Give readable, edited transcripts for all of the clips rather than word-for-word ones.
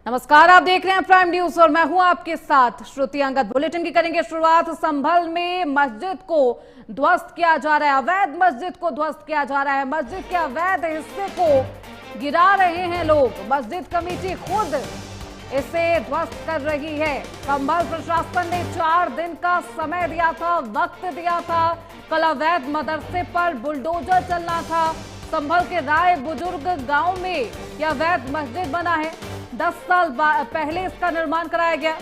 नमस्कार, आप देख रहे हैं प्राइम न्यूज और मैं हूं आपके साथ श्रुति अंगद। बुलेटिन की करेंगे शुरुआत। संभल में मस्जिद को ध्वस्त किया जा रहा है, अवैध मस्जिद को ध्वस्त किया जा रहा है। मस्जिद के अवैध हिस्से को गिरा रहे हैं लोग। मस्जिद कमेटी खुद इसे ध्वस्त कर रही है। संभल प्रशासन ने 4 दिन का समय दिया था, वक्त दिया था। कल अवैध मदरसे पर बुलडोजर चलना था। संभल के राय बुजुर्ग गांव में यह अवैध मस्जिद बना है। 10 साल पहले इसका निर्माण कराया गया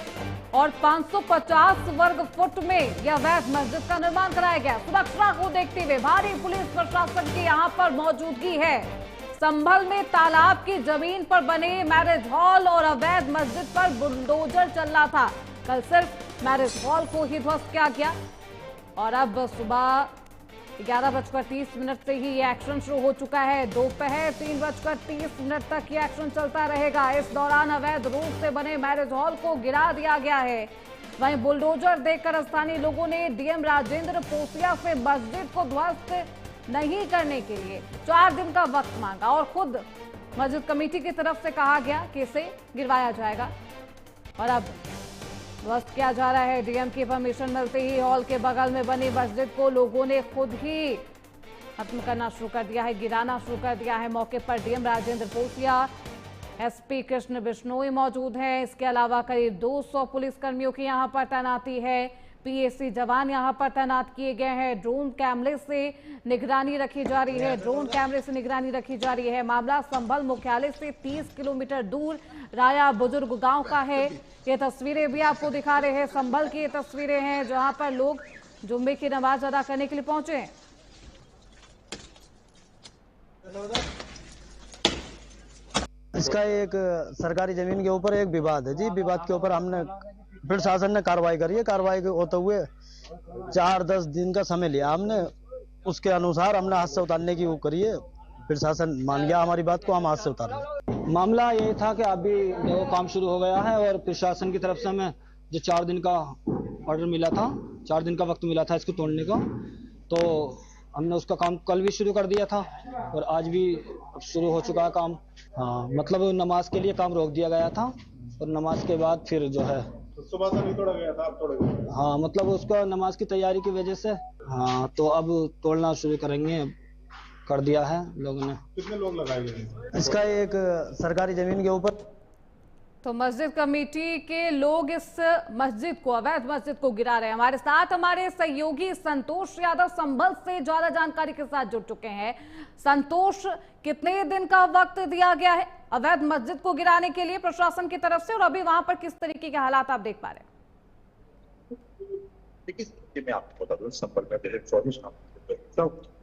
और 550 वर्ग फुट में यह अवैध मस्जिद का निर्माण कराया गया। सुरक्षा को देखते हुए भारी पुलिस प्रशासन की यहां पर मौजूदगी है। संभल में तालाब की जमीन पर बने मैरिज हॉल और अवैध मस्जिद पर बुलडोजर चल रहा था। कल सिर्फ मैरिज हॉल को ही ध्वस्त किया गया और अब सुबह 11:30 से ही ये एक्शन शुरू हो चुका है। दोपहर 3:30 तक ये एक्शन चलता रहेगा। इस दौरान अवैध रूप से बने मैरिज हॉल को गिरा दिया गया है। वहीं बुलडोजर देखकर स्थानीय लोगों ने डीएम राजेंद्र पोसिया से मस्जिद को ध्वस्त नहीं करने के लिए 4 दिन का वक्त मांगा और खुद मस्जिद कमेटी की तरफ से कहा गया कि इसे गिरवाया जाएगा और अब ध्वस्त किया जा रहा है। डीएम की परमिशन मिलते ही हॉल के बगल में बनी मस्जिद को लोगों ने खुद ही खत्म करना शुरू कर दिया है, गिराना शुरू कर दिया है। मौके पर डीएम राजेंद्र पोसिया, एसपी कृष्ण बिश्नोई मौजूद हैं। इसके अलावा करीब 200 पुलिसकर्मियों की यहां पर तैनाती है। पीएसी जवान यहां पर तैनात किए गए हैं। ड्रोन कैमरे से निगरानी रखी जा रही है। मामला संभल मुख्यालय से 30 किलोमीटर दूर राया बुजुर्ग गांव का है। ये तस्वीरें भी आपको दिखा रहे हैं। संभल की ये तस्वीरें हैं जहां पर लोग जुम्मे की नमाज अदा करने के लिए पहुंचे हैं। इसका एक सरकारी जमीन के ऊपर एक विवाद है जी। विवाद के ऊपर हमने प्रशासन ने कार्रवाई करी है। कार्रवाई होते हुए 4-10 दिन का समय लिया हमने। उसके अनुसार हमने हाथ से उतारने की वो करी है। प्रशासन मान गया हमारी बात को, हम हाथ से उतार रहे। मामला ये था कि अभी जो काम शुरू हो गया है और प्रशासन की तरफ से हमें जो 4 दिन का ऑर्डर मिला था, 4 दिन का वक्त मिला था इसको तोड़ने का, तो हमने उसका काम कल भी शुरू कर दिया था और आज भी शुरू हो चुका है काम। हाँ, मतलब नमाज के लिए काम रोक दिया गया था और नमाज के बाद फिर जो है सुबह से नहीं तोड़ा गया था, अब तोड़ा गया। हाँ, मतलब उसका नमाज की तैयारी की वजह से। हाँ, तो अब तोड़ना शुरू करेंगे, कर दिया है लोगों ने। कितने लोग लगाए गए? इसका एक सरकारी जमीन के ऊपर तो मस्जिद कमेटी के लोग इस मस्जिद को, अवैध मस्जिद को गिरा रहे हैं। हमारे साथ हमारे सहयोगी संतोष यादव संभल से ज्यादा जानकारी के साथ जुड़ चुके हैं। संतोष, कितने दिन का वक्त दिया गया है अवैध मस्जिद को गिराने के लिए प्रशासन की तरफ से और अभी वहां पर किस तरीके के हालात आप देख पा रहे हैं? देखिए, मैं आपको बता दूं, संभल में 24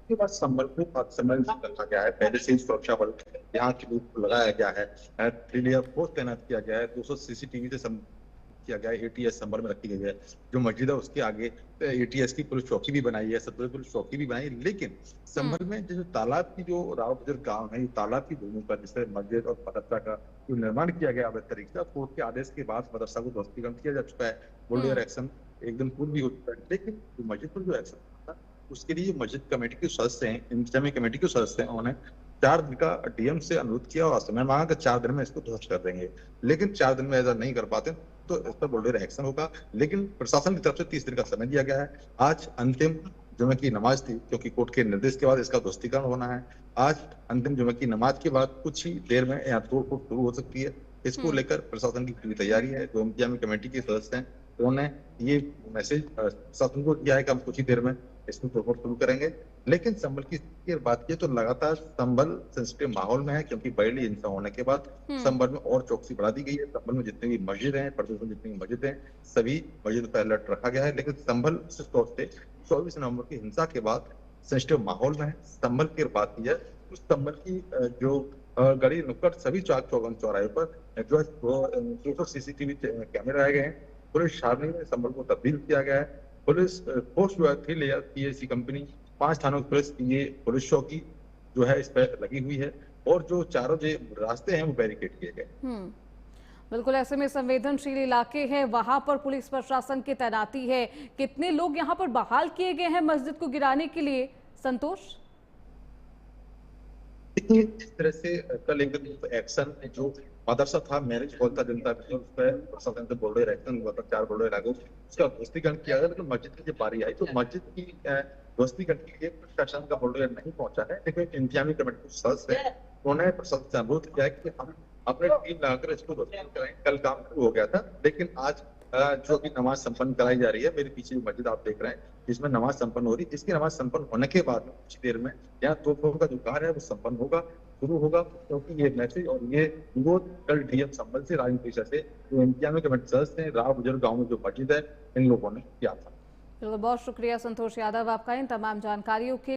के बाद संभल को संभल रखा गया है। पहले से ही सुरक्षा बल यहाँ के लोग को लगाया गया है। 3 लेयर फोर्स तैनात किया गया है। 200 सीसीटीवी से किया गया है। एटीएस संभल में रखी गई है। जो मस्जिद है उसके आगे एटीएस की पुलिस चौकी भी बनाई है, सदर पुलिस चौकी भी बनाई है। लेकिन संभल में जो तालाब की जो राव बुजुर्ग गाँव है, तालाब की भूमि पर जिससे मस्जिद और मदरसा का जो निर्माण किया गया अवैध तरीके से, कोर्ट के आदेश के बाद मदरसा को ध्वस्तीकरण किया जा चुका है। बुलडोजर एक्शन एकदम पूर्व भी हो चुका है। लेकिन मस्जिद पर जो एक्शन उसके लिए मस्जिद कमेटी के सदस्य हैं, इंतजामी कमेटी के सदस्य हैं, उन्होंने 4 दिन का डीएम से अनुरोध किया और समय मांगा कि 4 दिन में इसको ध्वस्त कर देंगे। लेकिन 4 दिन में ऐसा नहीं कर पाते तो इस पर बुलडोजर एक्शन होगा। लेकिन प्रशासन की तरफ से 30 दिन का समय दिया गया है। आज अंतिम जुमे की नमाज थी, क्योंकि कोर्ट के निर्देश के बाद इसका ध्वस्तीकरण होना है। आज अंतिम जुमे की नमाज के बाद कुछ ही देर में यहाँ तोड़-फोड़ शुरू हो सकती है। इसको लेकर प्रशासन की पूरी तैयारी है। जो इंतजामी कमेटी के सदस्य हैं उन्होंने ये मैसेज प्रशासन को दिया है कि हम कुछ ही देर में इसमें तोड़फोड़ शुरू करेंगे। लेकिन संभल की बात की तो लगातार संभल सेंसिटिव माहौल में है, क्योंकि बरेली हिंसा होने के बाद संभल में और चौकसी बढ़ा दी गई है। संभल में जितनी भी मस्जिद हैं, प्रदेश में जितनी मस्जिद हैं, सभी मस्जिद पर अलर्ट रखा गया है। लेकिन संभल तौर से 24 नवंबर की हिंसा के बाद सेंसिटिव माहौल में है। संभल की बात की है, उस संभल की जो गली नुक्कड़ सभी चौक चौराहे पर जो 200 सीसीटीवी कैमरे लगाए गए हैं। पुलिस छावनी में संभल को तब्दील किया गया है। पुलिस फोर्स जो है 3 लेयर पीएसी कंपनी, 5 थानों की पुलिस, ये पुलिस चौकी जो है इस पर लगी हुई है और जो चारों जो रास्ते हैं वो बैरिकेड किए गए। बिल्कुल, ऐसे में संवेदनशील इलाके हैं, वहां पर पुलिस प्रशासन की तैनाती है। कितने लोग यहां पर बहाल किए गए हैं मस्जिद को गिराने के लिए, संतोष? देखिए, जिस तरह से कल एक एक्शन जो मदरसा था, मैरिज हॉल था, जनता उस पर प्रशासन से बोल रहे एक्शन हुआ था, 4 बोल रहे लागू, उसका ध्वस्तीकरण किया गया। लेकिन मस्जिद की जब बारी आई तो मस्जिद की ध्वस्तीकरण के लिए प्रशासन का बोल रहे नहीं पहुंचा है। लेकिन इंतजामी कमेटी को सदस्य है, उन्होंने प्रशासन से अनुरोध किया है कि हम अपने टीम लगाकर इसको ध्वस्तीकरण कराएं। कल काम शुरू हो गया था, लेकिन आज जो भी नमाज संपन्न कराई जा रही है, मेरे पीछे जो मस्जिद आप देख रहे हैं जिसमें नमाज संपन्न हो रही है, इसकी नमाज संपन्न होने के बाद में कुछ देर में यहाँ तोपों का जो कार्य है वो संपन्न होगा, शुरू होगा। क्योंकि ये मैसेज और ये विरोध कल डीएम संबल से, राजनीतिक से, जो इंतजामी कमेटी सदस्य हैं, राव बुजुर्ग गाँव में जो मस्जिद है, इन लोगों ने किया था। बहुत शुक्रिया संतोष यादव आपका इन तमाम जानकारियों के